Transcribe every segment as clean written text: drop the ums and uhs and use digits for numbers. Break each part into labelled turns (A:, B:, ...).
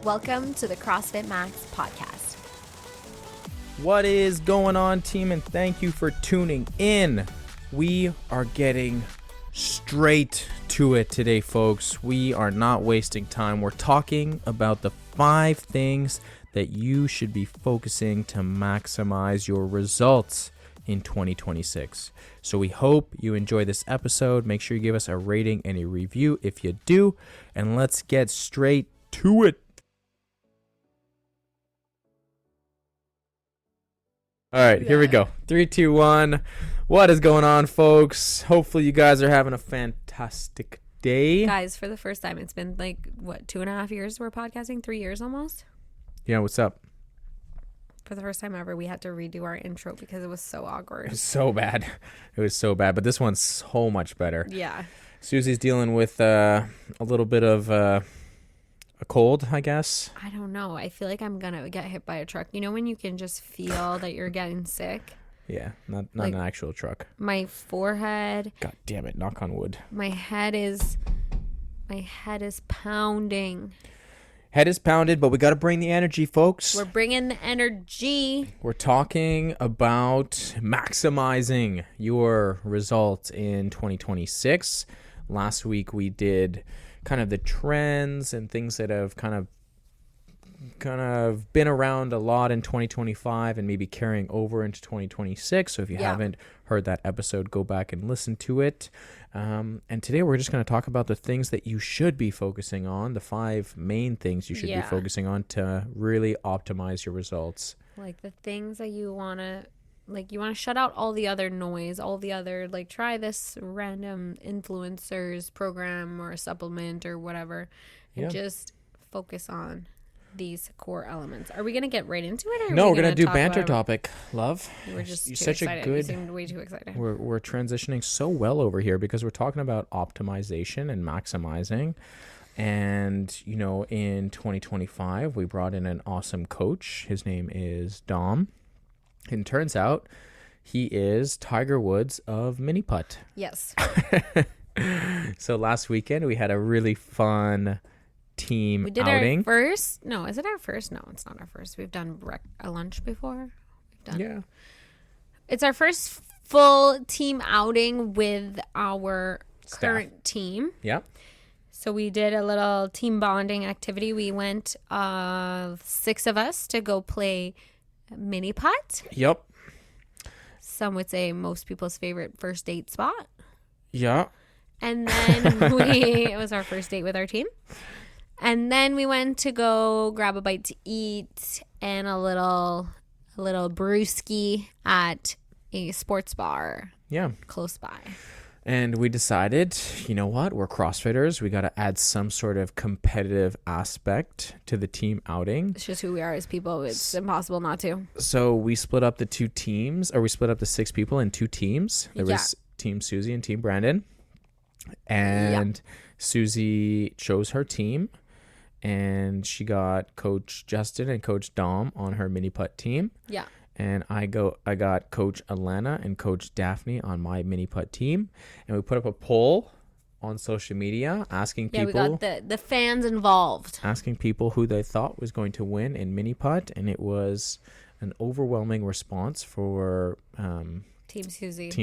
A: Welcome to the CrossFit Max podcast.
B: What is going on, team? And thank you for tuning in. We are getting straight to it today, folks. We are not wasting time. We're talking about the 5 things that you should be focusing to maximize your results in 2026. So we hope you enjoy this episode. Make sure you give us a rating and a review if you do. And let's get straight to it. All right, here we go. 3, 2, 1. What is going on, folks? Hopefully you guys are having a fantastic day.
A: Guys, for the first time, it's been like, 2.5 years we're podcasting? 3 years almost?
B: Yeah, what's up?
A: For the first time ever, we had to redo our intro because it was so awkward.
B: It was so bad. It was so bad, but this one's so much better.
A: Yeah.
B: Susie's dealing with a little bit of a cold, I guess.
A: I don't know. I feel like I'm going to get hit by a truck. You know when you can just feel that you're getting sick?
B: Yeah, not
A: like,
B: an actual truck.
A: My forehead.
B: God damn it, knock on wood.
A: My head is pounding.
B: Head is pounded, but we got to bring the energy, folks.
A: We're bringing the energy.
B: We're talking about maximizing your results in 2026. Last week we did kind of the trends and things that have kind of been around a lot in 2025 and maybe carrying over into 2026. So if you haven't heard that episode, go back and listen to it. And today we're just going to talk about the things that you should be focusing on, the 5 main things you should be focusing on to really optimize your results.
A: Like the things that you want to, you want to shut out all the other noise, all the other, try this random influencers program or supplement or whatever, and just focus on these core elements. Are we going to get right into it? Or
B: no, we're going to do banter topic, love.
A: We're just
B: You're
A: too
B: such
A: excited.
B: a good.
A: You seemed way too excited.
B: We're transitioning so well over here because we're talking about optimization and maximizing. And, in 2025, we brought in an awesome coach. His name is Dom. And turns out he is Tiger Woods of mini putt.
A: Yes.
B: So last weekend, we had a really fun team
A: we did
B: outing.
A: Our first. No, is it our first? No, it's not our first. We've done a lunch before. It's our first full team outing with our current team.
B: Yeah.
A: So we did a little team bonding activity. We went 6 of us to go play mini putt.
B: Yep.
A: Some would say most people's favorite first date spot.
B: Yeah.
A: And then it was our first date with our team. And then we went to go grab a bite to eat and a little brewski at a sports bar.
B: Yeah.
A: Close by.
B: And we decided, you know what? We're CrossFitters. We got to add some sort of competitive aspect to the team outing.
A: It's just who we are as people. It's impossible not to.
B: So we split up the 2 teams, or we split up the 6 people in 2 teams. There was Team Susie and Team Brandon. And Susie chose her team. And she got Coach Justin and Coach Dom on her mini putt team. Yeah. And I got Coach Alana and Coach Daphne on my mini putt team. And we put up a poll on social media asking people.
A: Yeah, we got the fans involved.
B: Asking people who they thought was going to win in mini putt. And it was an overwhelming response for
A: Team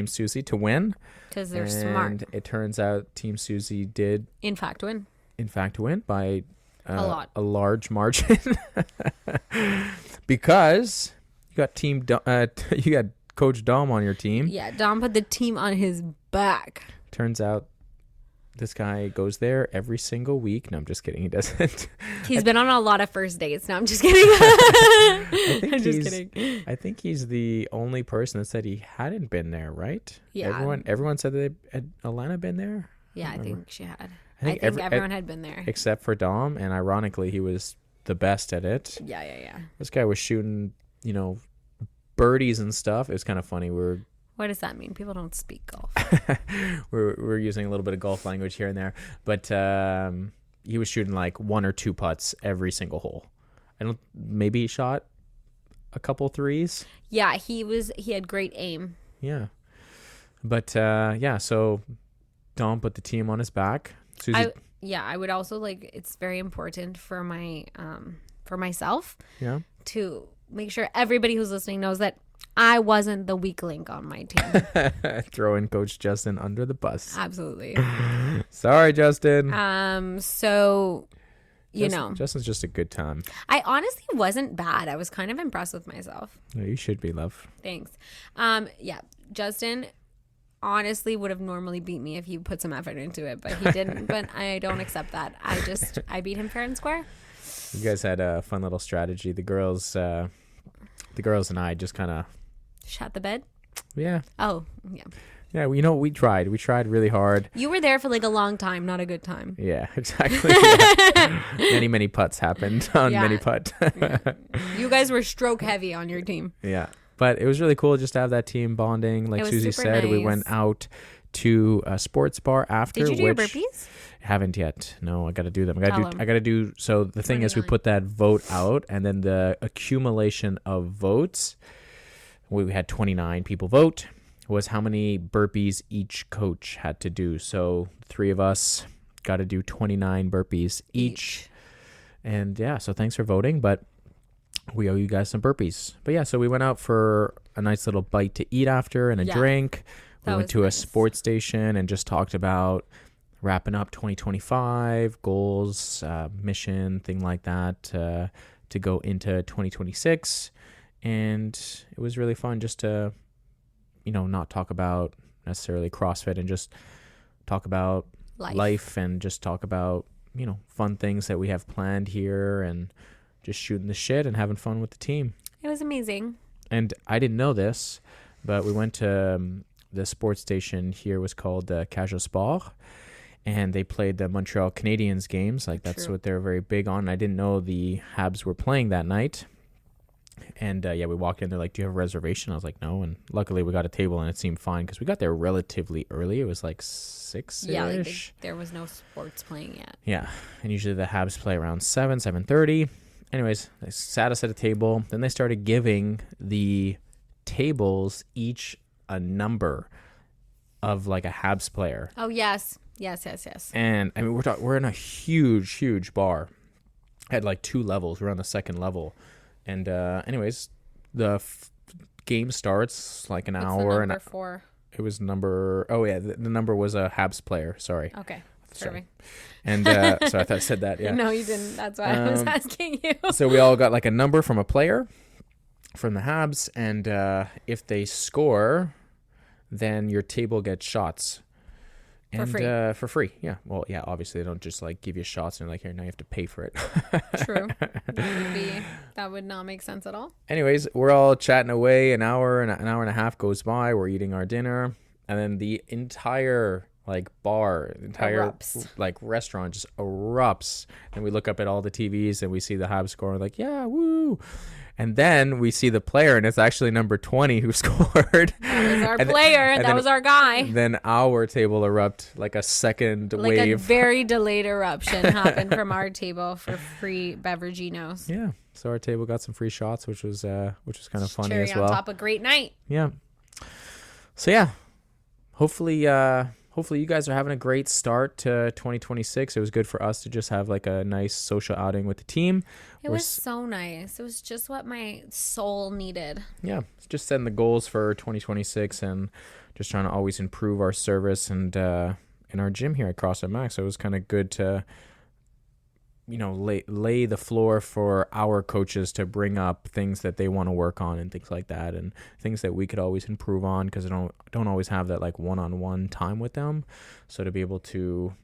B: Susie to win.
A: Because they're smart.
B: And it turns out Team Susie did
A: in fact win
B: by
A: a
B: large margin. Because you got you got Coach Dom on your team.
A: Yeah, Dom put the team on his back.
B: Turns out this guy goes there every single week. No, I'm just kidding. He doesn't.
A: He's been on a lot of first dates. No, I'm just kidding. I'm just kidding.
B: I think he's the only person that said he hadn't been there, right?
A: Yeah.
B: Everyone said that had Alana been there?
A: Yeah, I think she had. I think everyone had been there.
B: Except for Dom, and ironically, he was the best at it.
A: Yeah.
B: This guy was shooting, birdies and stuff. It was kind of funny.
A: What does that mean? People don't speak golf.
B: we're using a little bit of golf language here and there, but he was shooting like 1 or 2 putts every single hole. Maybe he shot a couple threes.
A: Yeah, he had great aim.
B: Yeah. But so Dom put the team on his back.
A: yeah, I would also like, it's very important for for myself
B: Yeah.
A: to make sure everybody who's listening knows that I wasn't the weak link on my team.
B: Throwing Coach Justin under the bus.
A: Absolutely.
B: Sorry, Justin.
A: So,
B: Justin's just a good time.
A: I honestly wasn't bad. I was kind of impressed with myself.
B: Yeah, you should be, love.
A: Thanks. Yeah, Justin honestly would have normally beat me if he put some effort into it, but he didn't. But I don't accept that. I beat him fair and square.
B: You guys had a fun little strategy. The girls and I just kind of
A: shot the bed.
B: Yeah.
A: Oh, yeah.
B: Yeah, we tried. We tried really hard.
A: You were there for like a long time, not a good time.
B: Yeah, exactly. Yeah. Many putts happened on many putt.
A: You guys were stroke heavy on your team.
B: Yeah, but it was really cool just to have that team bonding. Like Susie said,
A: nice.
B: We went out to a sports bar after.
A: Did you do your burpees?
B: Haven't yet. No, I got to do them. I got to do. So the thing is, we put that vote out, and then the accumulation of votes. We had 29 people vote. Was how many burpees each coach had to do. So 3 of us got to do 29 burpees each. And yeah, so thanks for voting, but we owe you guys some burpees. But yeah, so we went out for a nice little bite to eat after and a drink. We went to a sports station and just talked about wrapping up 2025 goals, mission, thing like that, to go into 2026. And it was really fun just to not talk about necessarily CrossFit and just talk about life and just talk about, fun things that we have planned here and just shooting the shit and having fun with the team.
A: It was amazing.
B: And I didn't know this, but we went to the sports station here was called Casual Sport, and they played the Montreal Canadiens games. Like that's what they're very big on. And I didn't know the Habs were playing that night. And we walked in. They're like, "Do you have a reservation?" I was like, "No." And luckily, we got a table, and it seemed fine because we got there relatively early. It was like 6-ish.
A: Yeah, like there was no sports playing yet.
B: Yeah, and usually the Habs play around 7:30. Anyways, they sat us at a table. Then they started giving the tables each a number of like a Habs player.
A: Oh yes.
B: And I mean, we're in a huge bar. Had like 2 levels. We're on the second level. And anyways, the game starts like an hour.
A: Number 4.
B: It was number. Oh yeah, the number was a Habs player. Sorry.
A: Okay. Sorry.
B: And so I thought I said that. Yeah.
A: No, you didn't. That's why I was asking you.
B: So we all got like a number from a player from the Habs, and if they score, then your table gets shots. And, for free. Yeah. Well, yeah, obviously they don't just like give you shots and like, here, now you have to pay for it.
A: True. That would not make sense at all.
B: Anyways, we're all chatting away. An hour and a half goes by. We're eating our dinner. And then the entire
A: erupts.
B: like restaurant just erupts. And we look up at all the TVs and we see the Habs score. We're like, yeah, woo. And then we see the player, and it's actually number 20 who scored.
A: That was our player, and that was our guy.
B: Then our table erupt like a second wave.
A: Like a very delayed eruption happened from our table for free beveraginos.
B: Yeah, so our table got some free shots, which was kind of funny as well.
A: Cherry on top, a great night.
B: Yeah. So yeah, hopefully you guys are having a great start to 2026. It was good for us to just have like a nice social outing with the team.
A: It was so nice. It was just what my soul needed.
B: Yeah, just setting the goals for 2026 and just trying to always improve our service and in our gym here at CrossFit Max. So it was kind of good to lay the floor for our coaches to bring up things that they want to work on and things like that, and things that we could always improve on because I don't always have that like one-on-one time with them. So to be able to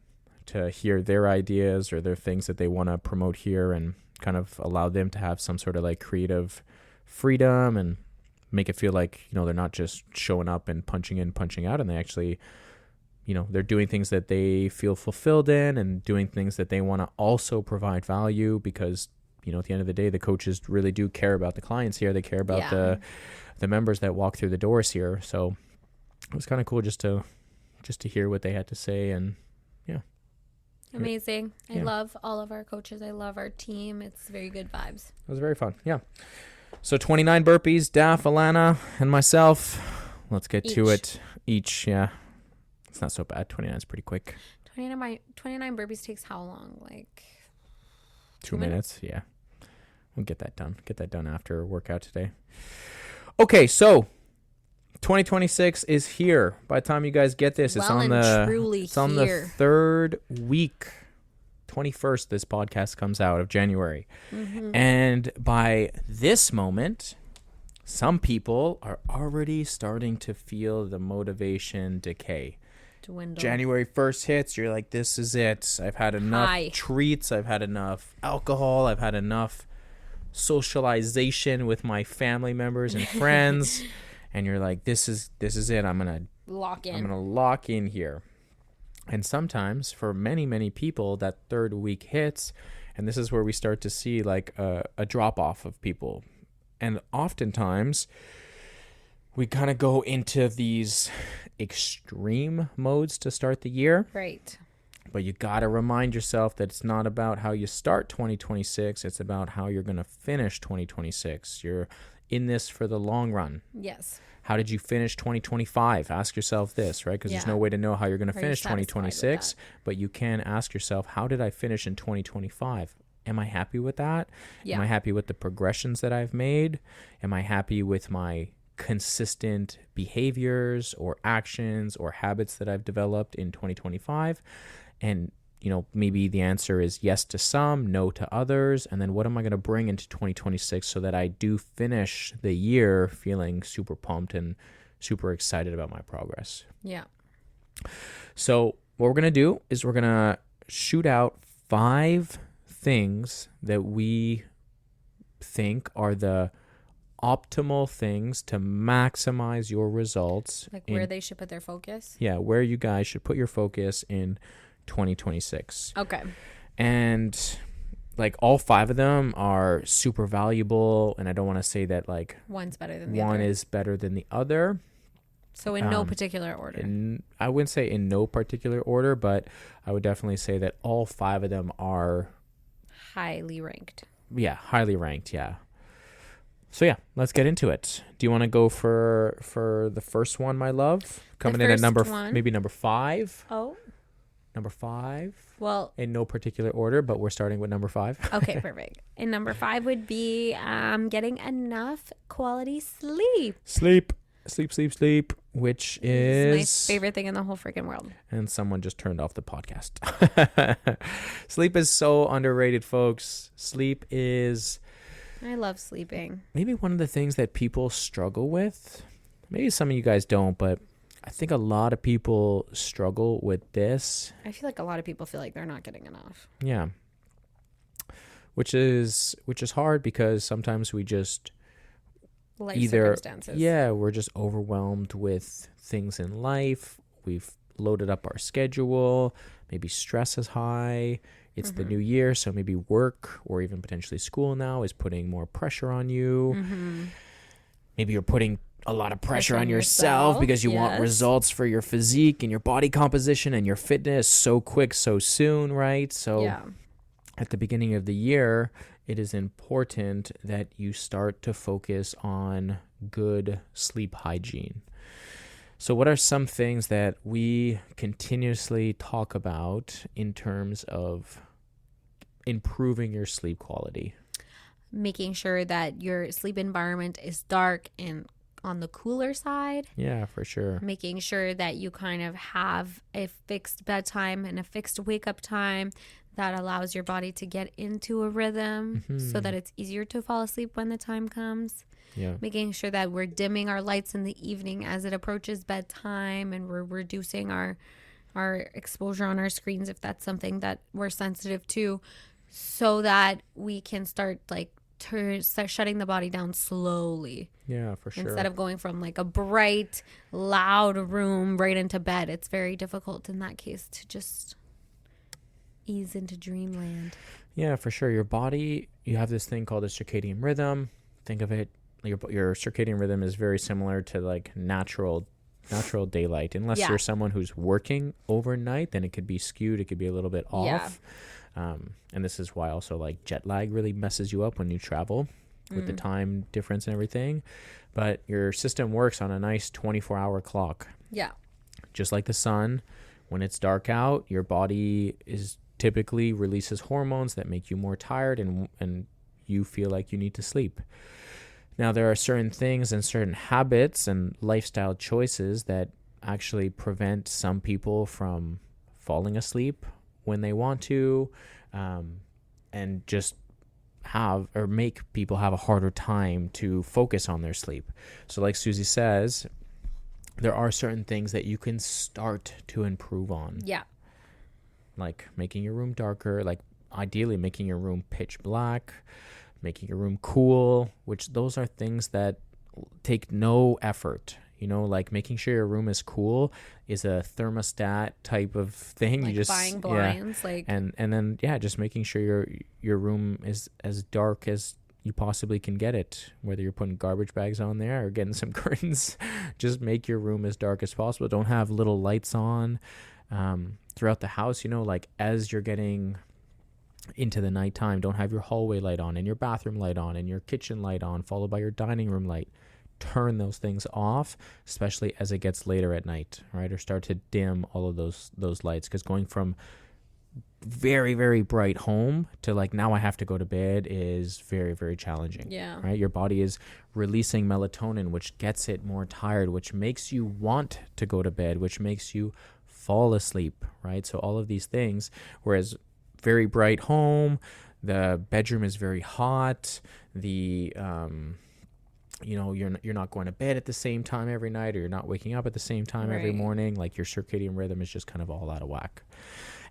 B: hear their ideas or their things that they want to promote here and kind of allow them to have some sort of like creative freedom and make it feel like they're not just showing up and punching in, punching out, and they actually they're doing things that they feel fulfilled in and doing things that they want to also provide value because, at the end of the day, the coaches really do care about the clients here. They care about the members that walk through the doors here. So it was kind of cool just to hear what they had to say. And yeah.
A: Amazing. I love all of our coaches. I love our team. It's very good vibes.
B: It was very fun. Yeah. So 29 burpees, Daff, Alana, and myself. Let's get to it. Each, yeah. It's not so bad. 29 is pretty quick.
A: 29 burpees takes how long? Like
B: 2 minutes? Yeah. We'll get that done. Get that done after workout today. Okay, so 2026 is here. By the time you guys get this, it's on the third week. 21st, this podcast comes out of January. Mm-hmm. And by this moment, some people are already starting to feel the motivation decay.
A: Dwindle.
B: January 1st hits, you're like, this is it. I've had enough treats. I've had enough alcohol. I've had enough socialization with my family members and friends. And you're like, this is it. I'm going to lock in here. And sometimes for many people, that third week hits, and this is where we start to see like a drop off of people. And oftentimes we kind of go into these extreme modes to start the year.
A: Right.
B: But you got to remind yourself that it's not about how you start 2026. It's about how you're going to finish 2026. You're in this for the long run.
A: Yes.
B: How did you finish 2025? Ask yourself this, right? Because there's no way to know how you're going to finish 2026. But you can ask yourself, how did I finish in 2025? Am I happy with that? Yeah. Am I happy with the progressions that I've made? Am I happy with my consistent behaviors or actions or habits that I've developed in 2025? And maybe the answer is yes to some, no to others. And then what am I going to bring into 2026 so that I do finish the year feeling super pumped and super excited about my progress?
A: Yeah.
B: So what we're going to do is we're going to shoot out 5 things that we think are the optimal things to maximize your results.
A: Like where they should put their focus?
B: Yeah, where you guys should put your focus in 2026.
A: Okay.
B: And like all 5 of them are super valuable, and I don't want to say that like
A: one's better than the other.
B: One is better than the other.
A: So in no particular order.
B: I wouldn't say in no particular order, but I would definitely say that all 5 of them are
A: highly ranked.
B: Yeah, highly ranked, yeah. So yeah, let's get into it. Do you want to go for the first one, my love? Coming in at number 5.
A: Oh.
B: Number 5.
A: Well,
B: in no particular order, but we're starting with number 5.
A: Okay, perfect. And number 5 would be getting enough quality sleep.
B: Sleep, which is
A: my favorite thing in the whole freaking world.
B: And someone just turned off the podcast. Sleep is so underrated, folks. I love sleeping. Maybe one of the things that people struggle with. Maybe some of you guys don't, but I think a lot of people struggle with this.
A: I feel like a lot of people feel like they're not getting enough.
B: Yeah. Which is hard because sometimes we just
A: circumstances.
B: Yeah, we're just overwhelmed with things in life. We've loaded up our schedule. Maybe stress is high. It's the new year, so maybe work or even potentially school now is putting more pressure on you. Mm-hmm. Maybe you're putting a lot of pressure on yourself because you want results for your physique and your body composition and your fitness so quick, so soon, right? So at the beginning of the year, it is important that you start to focus on good sleep hygiene. So what are some things that we continuously talk about in terms of improving your sleep quality?
A: Making sure that your sleep environment is dark and on the cooler side.
B: Yeah, for sure.
A: Making sure that you kind of have a fixed bedtime and a fixed wake up time that allows your body to get into a rhythm so that it's easier to fall asleep when the time comes.
B: Yeah.
A: Making sure that we're dimming our lights in the evening as it approaches bedtime, and we're reducing our exposure on our screens if that's something that we're sensitive to, so that we can start shutting the body down slowly.
B: Yeah, for sure.
A: Instead of going from like a bright, loud room right into bed. It's very difficult in that case to just ease into dreamland. Yeah, for sure. Your body, you have this thing called a circadian rhythm. Think of it, your circadian rhythm is very similar to like natural daylight. Unless you're someone who's working overnight, then it could be skewed. It could be a little bit off. And this is why also like jet lag really messes you up when you travel with the time difference and everything. But your system works on a nice 24-hour clock. Yeah.
B: Just like the sun, When it's dark out, your body is typically releases hormones that make you more tired, and you feel like you need to sleep. Now, there are certain things and certain habits and lifestyle choices that actually prevent some people from falling asleep when they want to, and just have or make people have a harder time to focus on their sleep. So like Susie says, there are certain things that you can start to improve on.
A: Yeah.
B: Like making your room darker, like ideally making your room pitch black, making your room cool, which those are things that take no effort. You know, like making sure your room is cool is a thermostat type of thing.
A: Like
B: you just
A: buying blinds,
B: yeah.
A: like
B: and then just making sure your room is as dark as you possibly can get it. Whether you're putting garbage bags on there or getting some curtains, just make your room as dark as possible. Don't have little lights on throughout the house. You know, like as you're getting into the nighttime, don't have your hallway light on and your bathroom light on and your kitchen light on, followed by your dining room light. Turn those things off, especially as it gets later at night, right? Or start to dim all of those lights, because going from very, very bright home to like now I have to go to bed is very, very challenging.
A: Yeah.
B: Right? Your body is releasing melatonin, which gets it more tired, which makes you want to go to bed, which makes you fall asleep, right? So all of these things, whereas very bright home, the bedroom is very hot, the you know, you're not going to bed at the same time every night, or you're not waking up at the same time every morning. Like your circadian rhythm is just kind of all out of whack.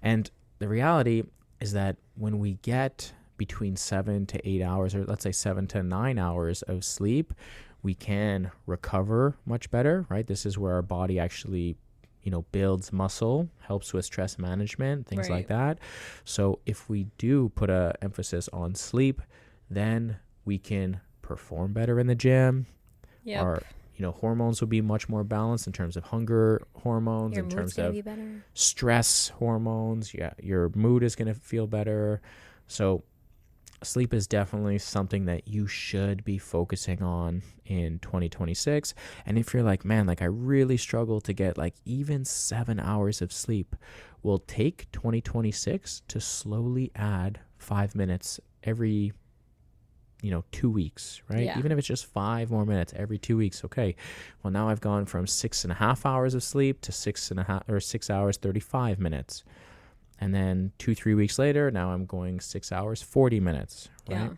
B: And the reality is that when we get between 7 to 8 hours, or let's say 7 to 9 hours of sleep, we can recover much better, right? This is where our body actually, you know, builds muscle, helps with stress management, things like that. So if we do put a emphasis on sleep, then we can perform better in the gym. Our, you know, hormones will be much more balanced in terms of hunger hormones,
A: your
B: in terms of
A: better.
B: Stress hormones. Yeah, your mood is going to feel better. So sleep is definitely something that you should be focusing on in 2026. And if you're like, man, like I really struggle to get like even 7 hours of sleep, we'll take 2026 to slowly add 5 minutes every 2 weeks, right?
A: Yeah.
B: Even if it's just 5 more minutes every 2 weeks. Okay. Well, now I've gone from 6.5 hours of sleep to 6 hours, 35 minutes. And then 2-3 weeks later, now I'm going 6 hours, 40 minutes, right?
A: Yeah.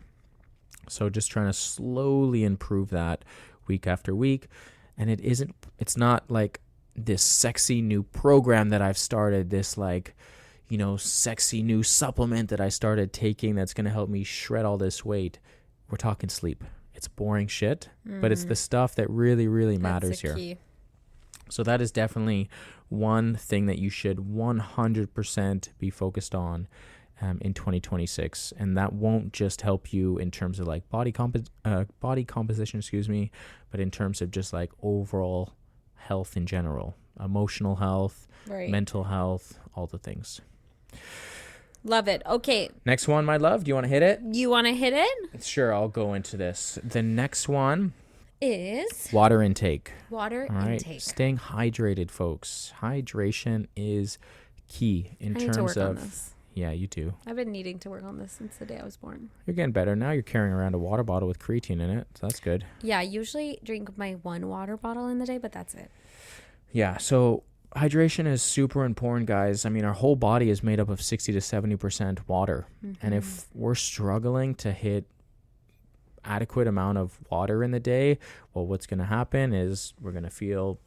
B: So just trying to slowly improve that week after week. And it's not like this sexy new program that I've started, this like, sexy new supplement that I started taking that's going to help me shred all this weight. We're talking sleep. It's boring shit, but it's the stuff that really, really matters here.
A: Key.
B: So that is definitely one thing that you should 100% be focused on in 2026. And that won't just help you in terms of like body composition, but in terms of just like overall health in general, emotional health, mental health, all the things.
A: Love it. Okay.
B: Next one, my love. Do you want to hit it?
A: You want to hit it?
B: Sure, I'll go into this. The next one
A: is
B: water intake.
A: Water intake.
B: Staying hydrated, folks. Hydration is key in terms
A: to work
B: of.
A: On this.
B: Yeah, you do.
A: I've been needing to work on this since the day I was born.
B: You're getting better now. You're carrying around a water bottle with creatine in it, so that's good.
A: Yeah, I usually drink my 1 water bottle in the day, but that's it.
B: Yeah, so hydration is super important, guys. I mean, our whole body is made up of 60 to 70% water. Mm-hmm. And if we're struggling to hit adequate amount of water in the day, well, what's going to happen is we're going to feel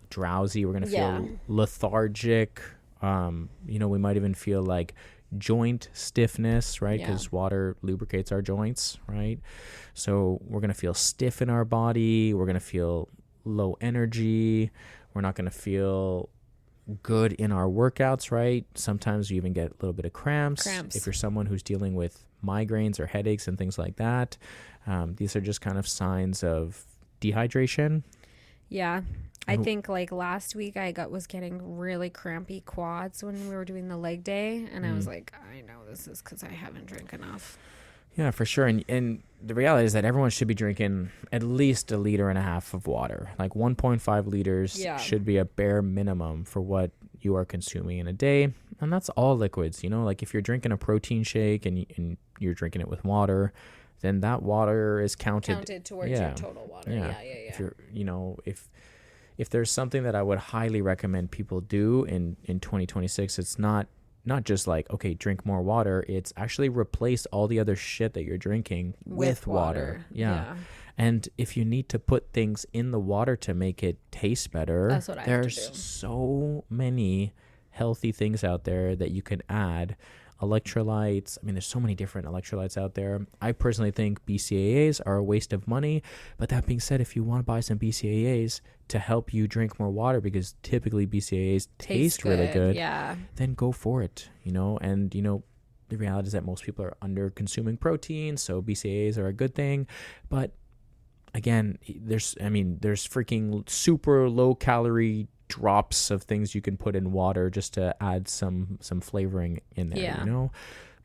B: drowsy. We're going to feel lethargic. We might even feel like joint stiffness, right? Because water lubricates our joints, right? So we're going to feel stiff in our body. We're going to feel low energy. We're not going to feel good in our workouts, right? Sometimes you even get a little bit of cramps. If you're someone who's dealing with migraines or headaches and things like that, these are just kind of signs of dehydration.
A: Yeah. I think like last week I was getting really crampy quads when we were doing the leg day. And I was like, I know this is because I haven't drank enough.
B: Yeah, for sure. And the reality is that everyone should be drinking at least 1.5 liters of water. Like 1.5 liters should be a bare minimum for what you are consuming in a day. And that's all liquids, you know, like if you're drinking a protein shake and you're drinking it with water, then that water is counted
A: towards your total water. Yeah.
B: If you're, you know, if there's something that I would highly recommend people do in 2026, it's not just like, okay, drink more water. It's actually replace all the other shit that you're drinking with water. Yeah. And if you need to put things in the water to make it taste better,
A: that's what
B: there's so many healthy things out there that you can add. Electrolytes. I mean, there's so many different electrolytes out there. I personally think BCAAs are a waste of money. But that being said, if you want to buy some BCAAs to help you drink more water, because typically BCAAs taste really good, then go for it, you know. And, you know, the reality is that most people are under consuming protein, so BCAAs are a good thing. But again, there's freaking super low calorie drops of things you can put in water just to add some flavoring in there, you know.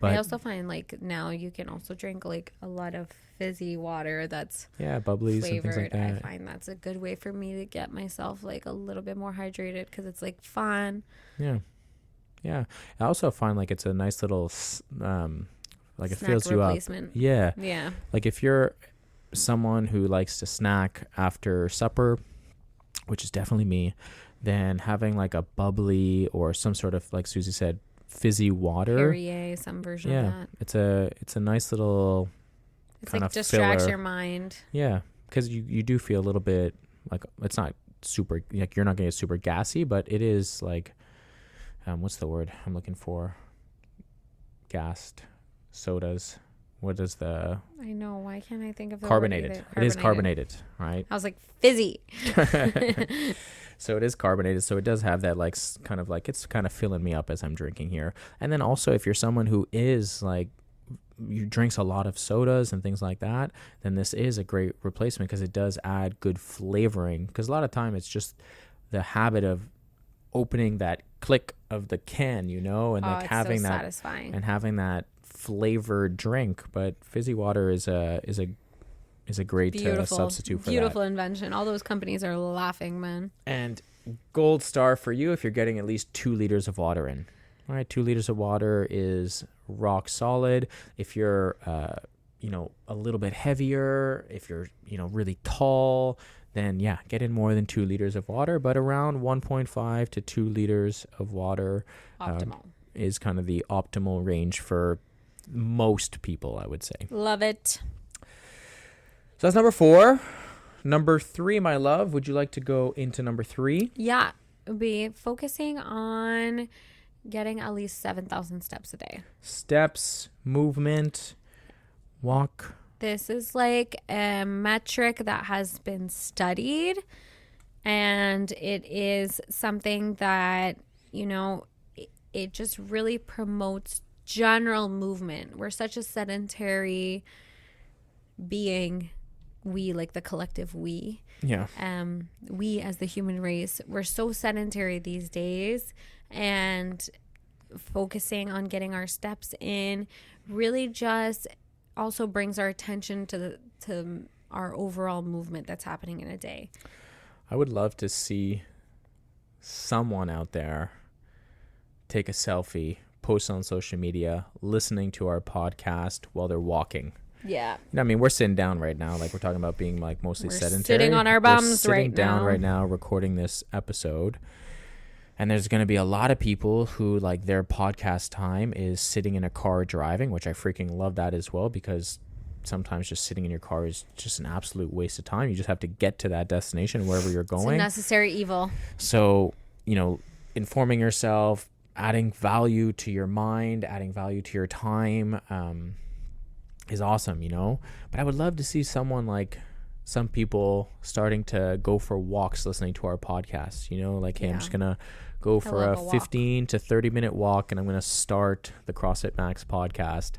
B: But
A: I also find like now you can also drink like a lot of fizzy water that's
B: bubblies
A: flavored.
B: And things like that.
A: I find that's a good way for me to get myself like a little bit more hydrated because it's like fun.
B: I also find like it's a nice little like it
A: snack
B: fills you up. Like if you're someone who likes to snack after supper, which is definitely me, then having like a bubbly or some sort of, like Susie said, fizzy water,
A: Perrier, some version of that.
B: It's a nice little
A: it's
B: kind
A: like
B: of
A: distracts
B: filler.
A: your mind.
B: Because you do feel a little bit like, it's not super, like you're not gonna get super gassy, but it is like what's the word I'm looking for? Gassed sodas. What is the...
A: I know. Why can't I think of the
B: carbonated.
A: word either?
B: It is carbonated, right?
A: I was like, fizzy.
B: So it is carbonated. So it does have that like kind of like, it's kind of filling me up as I'm drinking here. And then also if you're someone who is like, you drinks a lot of sodas and things like that, then this is a great replacement because it does add good flavoring. Because a lot of time it's just the habit of opening that click of the can, you know, and like having
A: so
B: that
A: satisfying.
B: and having that flavored drink. But fizzy water is a great substitute for
A: beautiful invention. All those companies are laughing, man.
B: And gold star for you if you're getting at least 2 liters of water in. All right, 2 liters of water is rock solid. If you're a little bit heavier, if you're really tall, then get in more than 2 liters of water, but around 1.5 to 2 liters of water is kind of the optimal range for most people, I would say.
A: Love it.
B: So that's number 4. Number 3, my love, would you like to go into number 3?
A: Yeah, be focusing on getting at least 7,000 steps a day.
B: Steps, movement, walk.
A: This is like a metric that has been studied, and it is something that, it just really promotes general movement. We're such a sedentary being. We, like the collective we.
B: Yeah.
A: We as the human race, we're so sedentary these days, and focusing on getting our steps in really just also brings our attention to our overall movement that's happening in a day.
B: I would love to see someone out there take a selfie, post on social media, listening to our podcast while they're walking.
A: Yeah.
B: I mean, we're sitting down right now. Like, we're talking about being like mostly sedentary.
A: Sitting on our bums
B: we're
A: right
B: sitting down
A: now.
B: right now recording this episode. And there's going to be a lot of people who like their podcast time is sitting in a car driving, which I freaking love that as well, because sometimes just sitting in your car is just an absolute waste of time. You just have to get to that destination wherever you're going.
A: It's a necessary evil.
B: So, informing yourself, adding value to your mind, adding value to your time, is awesome, but I would love to see someone like some people starting to go for walks listening to our podcast, like, hey, I'm just gonna go for a 15 to 30 minute walk, and I'm gonna start the CrossFit Max podcast,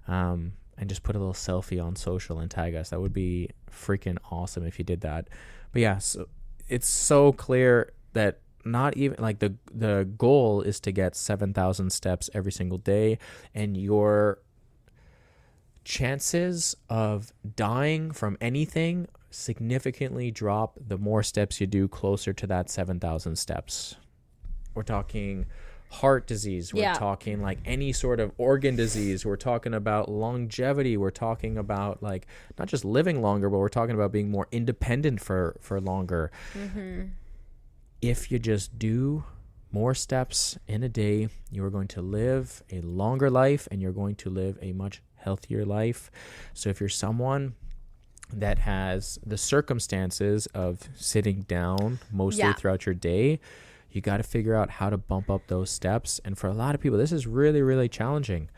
B: and just put a little selfie on social and tag us. That would be freaking awesome if you did that. But so it's so clear that not even like the goal is to get 7,000 steps every single day, and your chances of dying from anything significantly drop the more steps you do closer to that 7,000 steps. We're talking heart disease. We're talking like any sort of organ disease. We're talking about longevity. We're talking about like not just living longer, but we're talking about being more independent for longer. If you just do more steps in a day, you are going to live a longer life and you're going to live a much healthier life. So if you're someone that has the circumstances of sitting down mostly throughout your day, you got to figure out how to bump up those steps. And for a lot of people, this is really, really challenging.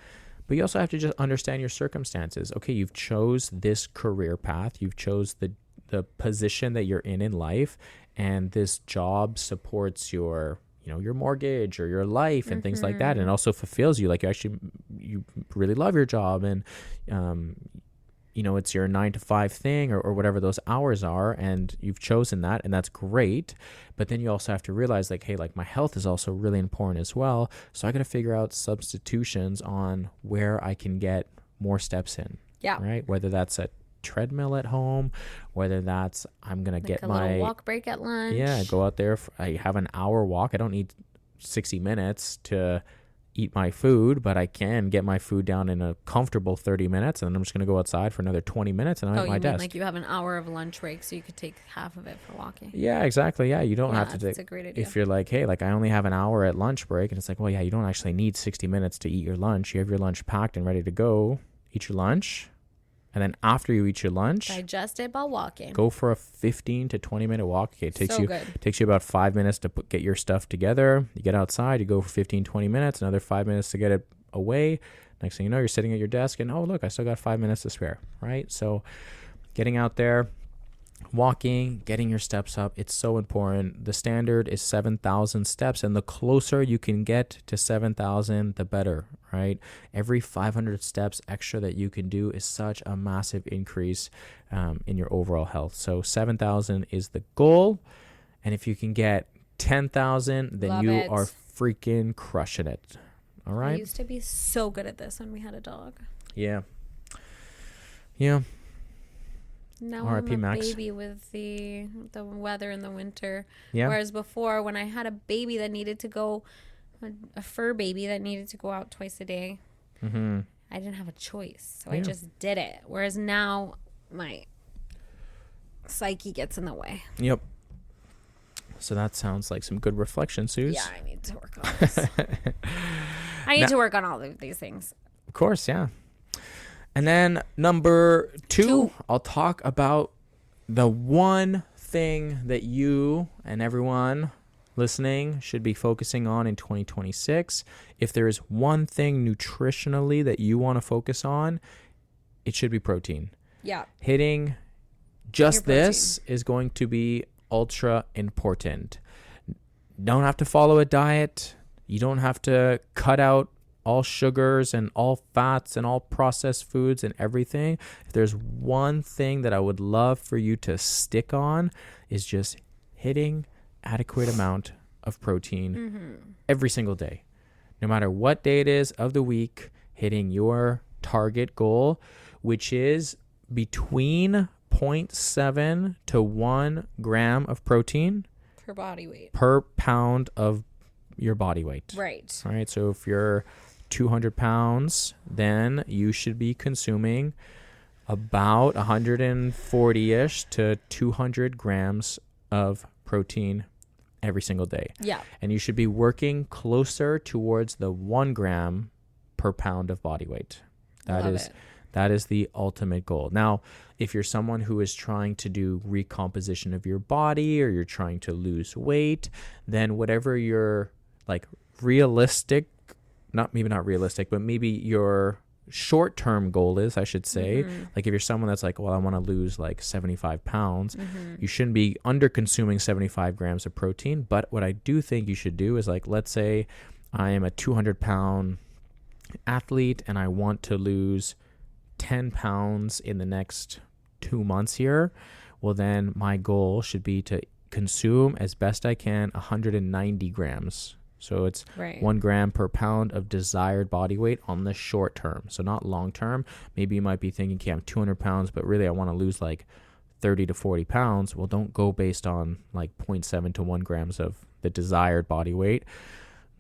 B: But you also have to just understand your circumstances. Okay, you've chose this career path. You've chose the position that you're in life. And this job supports your, you know, your mortgage or your life and things like that. And it also fulfills you. Like you really love your job and, you know, it's your 9 to 5 thing or whatever those hours are, and you've chosen that, and that's great. But then you also have to realize like, hey, like my health is also really important as well. So I got to figure out substitutions on where I can get more steps in. Yeah. Right. Whether that's a treadmill at home, whether that's I'm going to like get my little
A: walk break at lunch.
B: Yeah. Go out there. I have an hour walk. I don't need 60 minutes to eat my food, but I can get my food down in a comfortable 30 minutes, and then I'm just going to go outside for another 20 minutes and I'm at my desk.
A: Like you have an hour of lunch break, so you could take half of it for walking.
B: Yeah, exactly. Yeah, you don't have to take.
A: That's a great idea.
B: If you're like, hey, like I only have an hour at lunch break, and it's like, well, yeah, you don't actually need 60 minutes to eat your lunch. You have your lunch packed and ready to go. Eat your lunch. And then after you eat your lunch,
A: digest it while walking.
B: Go for a 15 to 20 minute walk. Okay, it takes you about 5 minutes to get your stuff together. You get outside, you go for 15, 20 minutes, another 5 minutes to get it away. Next thing you know, you're sitting at your desk and, oh, look, I still got 5 minutes to spare, right? So getting out there, walking, getting your steps up, it's so important. The standard is 7,000 steps, and the closer you can get to 7,000, the better, right? Every 500 steps extra that you can do is such a massive increase in your overall health. So 7,000 is the goal, and if you can get 10,000, then you are freaking crushing it. All right? I
A: used to be so good at this when we had a dog.
B: Yeah.
A: Now I'm a baby with the weather in the winter. Yeah. Whereas before, when I had a baby that needed to go, a fur baby that needed to go out twice a day, I didn't have a choice. So I just did it. Whereas now, my psyche gets in the way.
B: Yep. So that sounds like some good reflection, Suze.
A: Yeah, I need to work on this. I need to work on all of these things.
B: Of course, yeah. And then number two, I'll talk about the one thing that you and everyone listening should be focusing on in 2026. If there is one thing nutritionally that you want to focus on, it should be protein.
A: Yeah.
B: Hitting just this is going to be ultra important. Don't have to follow a diet. You don't have to cut out all sugars and all fats and all processed foods and everything. If there's one thing that I would love for you to stick on, is just hitting adequate amount of protein every single day. No matter what day it is of the week, hitting your target goal, which is between 0.7 to 1 gram of protein
A: per body weight,
B: per pound of your body weight.
A: Right.
B: All right. So if you're 200 pounds, then you should be consuming about 140-ish to 200 grams of protein every single day.
A: Yeah.
B: And you should be working closer towards the 1 gram per pound of body weight. That is the ultimate goal. Now, if you're someone who is trying to do recomposition of your body, or you're trying to lose weight, then whatever your like realistic, maybe not realistic, but maybe your short-term goal is, I should say, like if you're someone that's like, well, I want to lose like 75 pounds, you shouldn't be under consuming 75 grams of protein. But what I do think you should do is, like, let's say I am a 200-pound athlete and I want to lose 10 pounds in the next 2 months here. Well, then my goal should be to consume as best I can 190 grams. So it's 1 gram per pound of desired body weight on the short term. So not long term. Maybe you might be thinking, okay, I'm 200 pounds, but really I want to lose like 30 to 40 pounds, well, don't go based on like 0.7 to 1 grams of the desired body weight.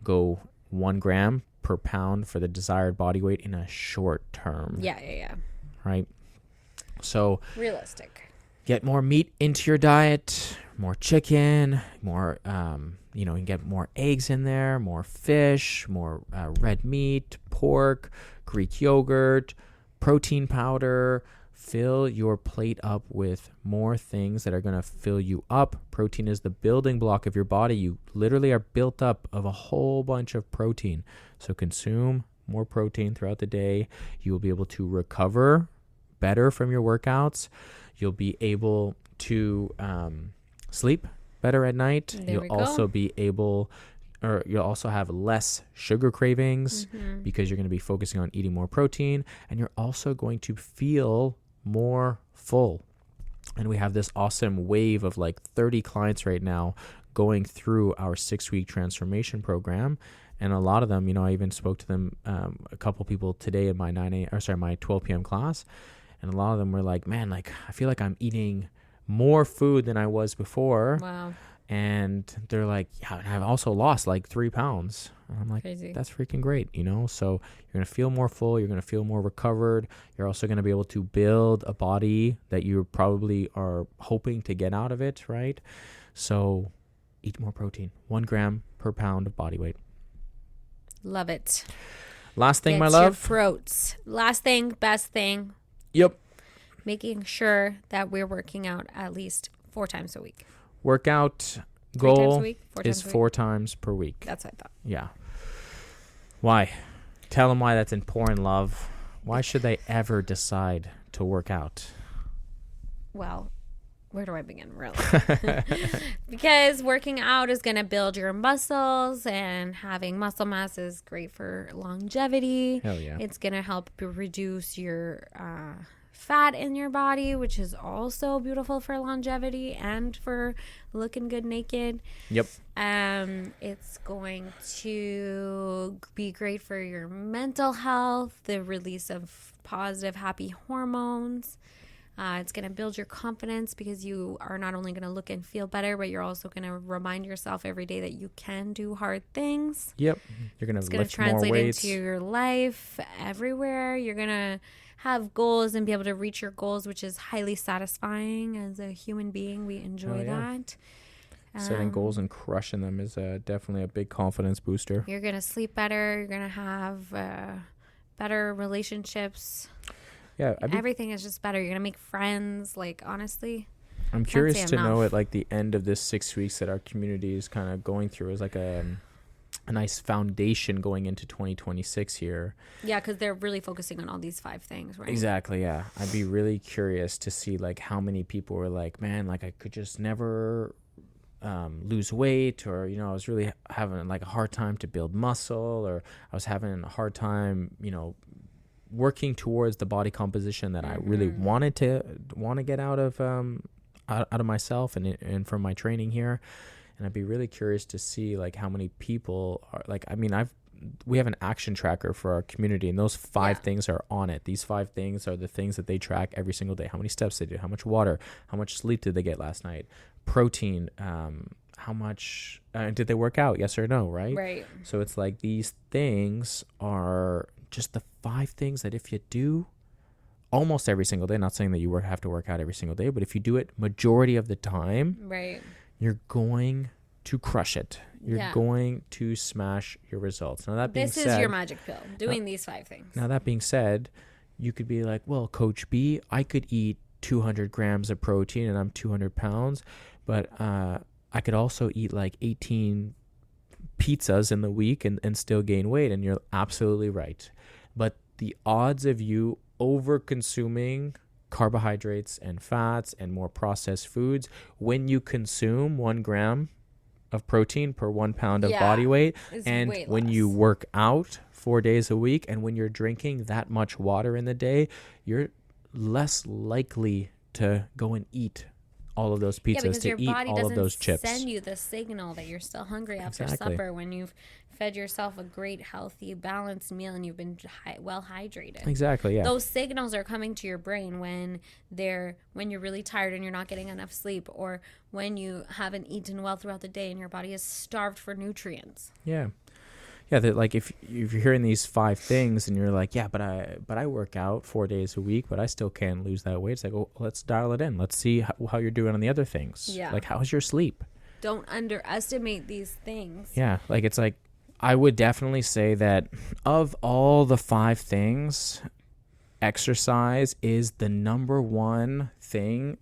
B: Go 1 gram per pound for the desired body weight in a short term.
A: Yeah.
B: Right? So
A: realistic.
B: Get more meat into your diet, more chicken, more, you can get more eggs in there, more fish, more red meat, pork, Greek yogurt, protein powder. Fill your plate up with more things that are going to fill you up. Protein is the building block of your body. You literally are built up of a whole bunch of protein. So consume more protein throughout the day. You will be able to recover better from your workouts. You'll be able to sleep better at night. You'll also be able, or you'll also have less sugar cravings because you're going to be focusing on eating more protein, and you're also going to feel more full. And we have this awesome wave of like 30 clients right now going through our 6-week transformation program. And a lot of them, I even spoke to them, a couple people today in my 12 p.m. class. And a lot of them were like, man, like, I feel like I'm eating more food than I was before.
A: Wow.
B: And they're like, yeah, I've also lost like 3 pounds. And I'm like,
A: crazy.
B: That's freaking great, So you're going to feel more full. You're going to feel more recovered. You're also going to be able to build a body that you probably are hoping to get out of it, right? So eat more protein. 1 gram per pound of body weight.
A: Love it.
B: Last thing, my love.
A: Your throats. Last thing, best thing.
B: Yep.
A: Making sure that we're working out at least 4 times a week.
B: Workout goal is 4 times per week.
A: That's what I thought.
B: Yeah. Why? Tell them why that's important, love. Why should they ever decide to work out?
A: Well, where do I begin, really? Because working out is going to build your muscles, and having muscle mass is great for longevity.
B: Hell yeah.
A: It's going to help reduce your fat in your body, which is also beautiful for longevity and for looking good naked.
B: Yep.
A: It's going to be great for your mental health, the release of positive, happy hormones. It's going to build your confidence because you are not only going to look and feel better, but you're also going to remind yourself every day that you can do hard things.
B: Yep. You're going to lift more weights. It's going to translate
A: into your life everywhere. You're going to have goals and be able to reach your goals, which is highly satisfying. As a human being, we enjoy that.
B: Setting goals and crushing them is definitely a big confidence booster.
A: You're going to sleep better. You're going to have better relationships.
B: Yeah,
A: everything is just better. You're going to make friends. Like, honestly,
B: I'm curious to know at like the end of this 6 weeks that our community is kind of going through is like a nice foundation going into 2026 here.
A: Yeah, because they're really focusing on all these 5 things, right?
B: Exactly, yeah. I'd be really curious to see like how many people were like, man, like I could just never lose weight, or, I was really having like a hard time to build muscle, or I was having a hard time, working towards the body composition that I really want to get out of myself and from my training here. And I'd be really curious to see like how many people are like, we have an action tracker for our community, and those 5 things are on it. These 5 things are the things that they track every single day. How many steps they do, how much water, how much sleep did they get last night, protein, how much did they work out, yes or no, right?
A: Right.
B: So it's like these things are just the 5 things that if you do almost every single day, not saying that you have to work out every single day, but if you do it majority of the time,
A: right,
B: you're going to crush it. You're going to smash your results. Now that being said,
A: this is your magic pill, doing these 5 things.
B: Now that being said, you could be like, well, Coach B, I could eat 200 grams of protein and I'm 200 pounds, but I could also eat like 18 pizzas in the week and still gain weight. And you're absolutely right. But the odds of you over consuming carbohydrates and fats and more processed foods when you consume 1 gram of protein per 1 pound of body weight, and when you work out 4 days a week, and when you're drinking that much water in the day, you're less likely to go and eat all of those pizzas,
A: because
B: to
A: your
B: eat
A: body
B: all of
A: doesn't
B: those chips.
A: send you the signal that you're still hungry after
B: Exactly.
A: supper when you've fed yourself a great, healthy, balanced meal and you've been well hydrated.
B: Exactly, yeah.
A: Those signals are coming to your brain when you're really tired and you're not getting enough sleep, or when you haven't eaten well throughout the day and your body is starved for nutrients.
B: Yeah. Yeah, that like if you're hearing these 5 things and you're like, yeah, but I work out 4 days a week, but I still can't lose that weight. It's like, oh, let's dial it in. Let's see how you're doing on the other things.
A: Yeah.
B: Like, how's your sleep?
A: Don't underestimate these things.
B: Yeah, like it's like I would definitely say that of all the 5 things, exercise is the number one thing,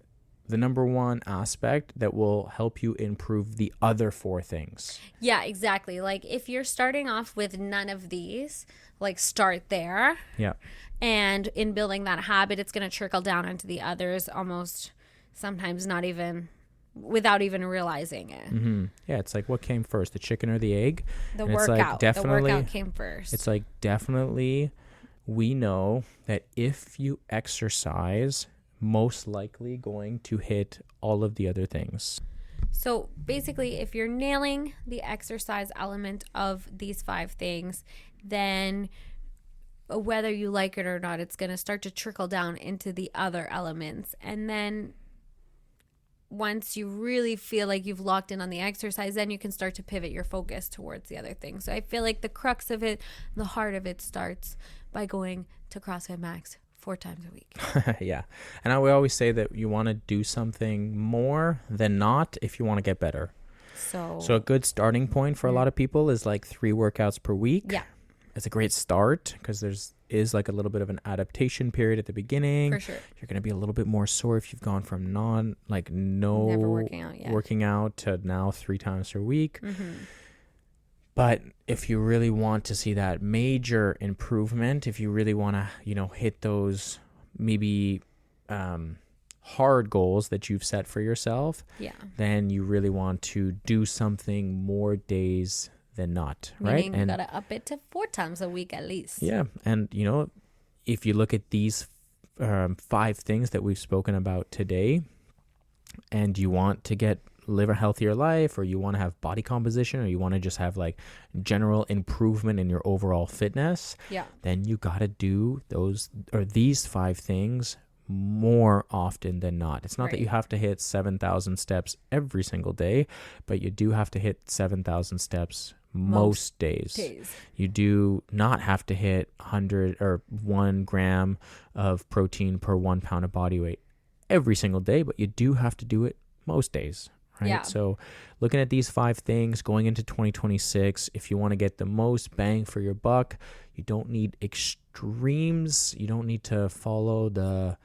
B: the number one aspect that will help you improve the other 4 things.
A: Yeah, exactly. Like if you're starting off with none of these, like start there.
B: Yeah.
A: And in building that habit, it's going to trickle down into the others almost sometimes not even without even realizing it.
B: Mm-hmm. Yeah, it's like what came first, the chicken or the egg?
A: The
B: and
A: workout.
B: It's like definitely,
A: the workout came first.
B: It's like definitely we know that if you exercise, most likely going to hit all of the other things.
A: So basically, if you're nailing the exercise element of these 5 things, then whether you like it or not, it's going to start to trickle down into the other elements. And then once you really feel like you've locked in on the exercise, then you can start to pivot your focus towards the other things. So I feel like the crux of it, the heart of it, starts by going to CrossFit Max 4 times a week.
B: Yeah. And we always say that you want to do something more than not if you want to get better. So a good starting point for a lot of people is like 3 workouts per week.
A: Yeah.
B: It's a great start because is like a little bit of an adaptation period at the beginning.
A: For sure.
B: You're going to be a little bit more sore if you've gone from
A: never working out
B: to now 3 times per week.
A: Mm-hmm.
B: But if you really want to see that major improvement, if you really want to, hit those maybe hard goals that you've set for yourself, then you really want to do something more days than not, right?
A: Meaning you got to up it to 4 times a week at least.
B: Yeah. And, if you look at these 5 things that we've spoken about today, and you want to live a healthier life, or you want to have body composition, or you want to just have like general improvement in your overall fitness, then you got to do these 5 things more often than not. It's not that you have to hit 7,000 steps every single day, but you do have to hit 7,000 steps most days. You do not have to hit 100 or 1 gram of protein per 1 pound of body weight every single day, but you do have to do it most days. Right.
A: Yeah.
B: So looking at these 5 things going into 2026, if you want to get the most bang for your buck, you don't need extremes. You don't need to follow the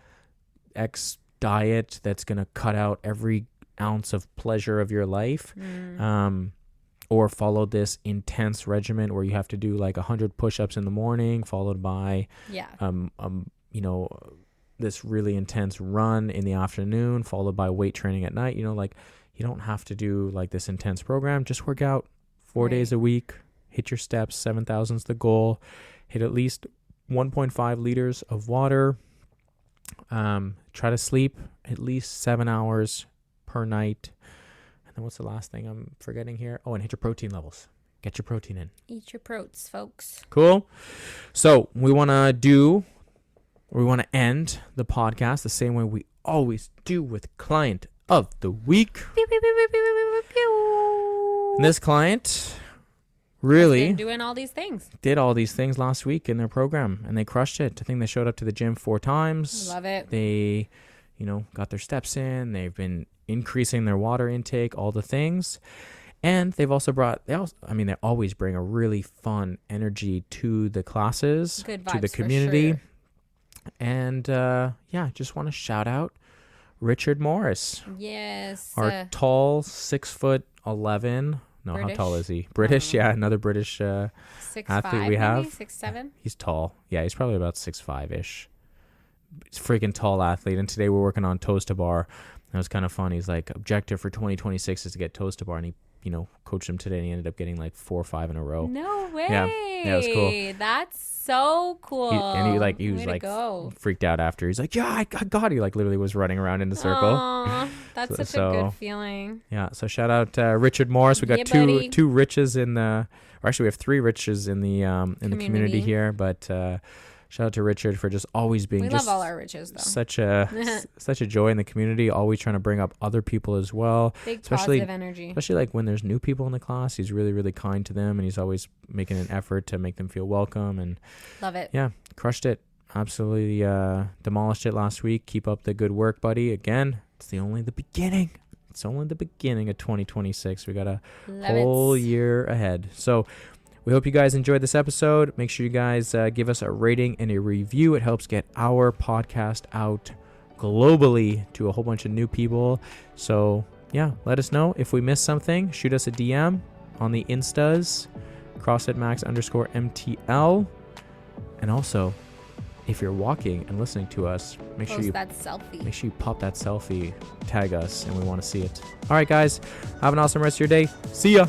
B: X diet that's going to cut out every ounce of pleasure of your life. Or follow this intense regimen where you have to do like 100 push-ups in the morning, followed by, this really intense run in the afternoon, followed by weight training at night. You don't have to do like this intense program. Just work out 4 days a week, hit your steps, 7,000's the goal, hit at least 1.5 liters of water, try to sleep at least 7 hours per night. And then what's the last thing I'm forgetting here? Oh, and hit your protein levels. Get your protein in.
A: Eat your protes, folks.
B: Cool. So we want to end the podcast the same way we always do with client of the week.
A: Pew, pew, pew, pew, pew, pew, pew.
B: And this client really
A: been doing all these things.
B: Did all these things last week in their program, and they crushed it. I think they showed up to the gym 4 times.
A: Love it.
B: They, got their steps in. They've been increasing their water intake, all the things. And they've also they always bring a really fun energy to the classes,
A: good vibes,
B: to the community.
A: For sure.
B: And just want to shout out Richard Morris.
A: Yes.
B: Our tall 6'11". No,
A: British?
B: How tall is he? British, another British athlete we have.
A: 6'7".
B: He's tall. Yeah, he's probably about 6'5"-ish. He's a freaking tall athlete. And today we're working on toes to bar. It was kind of fun. He's like, objective for 2026 is to get toes to bar. And he coached him today, and he ended up getting like 4 or 5 in a row.
A: No way.
B: Yeah, it was cool.
A: That's so cool.
B: He was like freaked out after. He's like, yeah, I got it. He like literally was running around in the circle.
A: Aww, that's such a good feeling.
B: Yeah. So shout out Richard Morris. We got two Riches in the, or actually we have 3 Riches in the the community here. But shout out to Richard for just always being.
A: We love all our Riches though.
B: Such a joy in the community. Always trying to bring up other people as well.
A: Big positive energy.
B: Especially like when there's new people in the class, he's really, really kind to them, and he's always making an effort to make them feel welcome. And
A: love it.
B: Yeah, crushed it. Absolutely demolished it last week. Keep up the good work, buddy. Again, it's only the beginning. It's only the beginning of 2026. We got a whole year ahead. So we hope you guys enjoyed this episode. Make sure you guys give us a rating and a review. It helps get our podcast out globally to a whole bunch of new people. So yeah, let us know if we missed something. Shoot us a DM on the Instas, CrossFitMax_MTL. And also, if you're walking and listening to us, make sure you pop that selfie, tag us, and we want to see it. All right, guys, have an awesome rest of your day. See ya.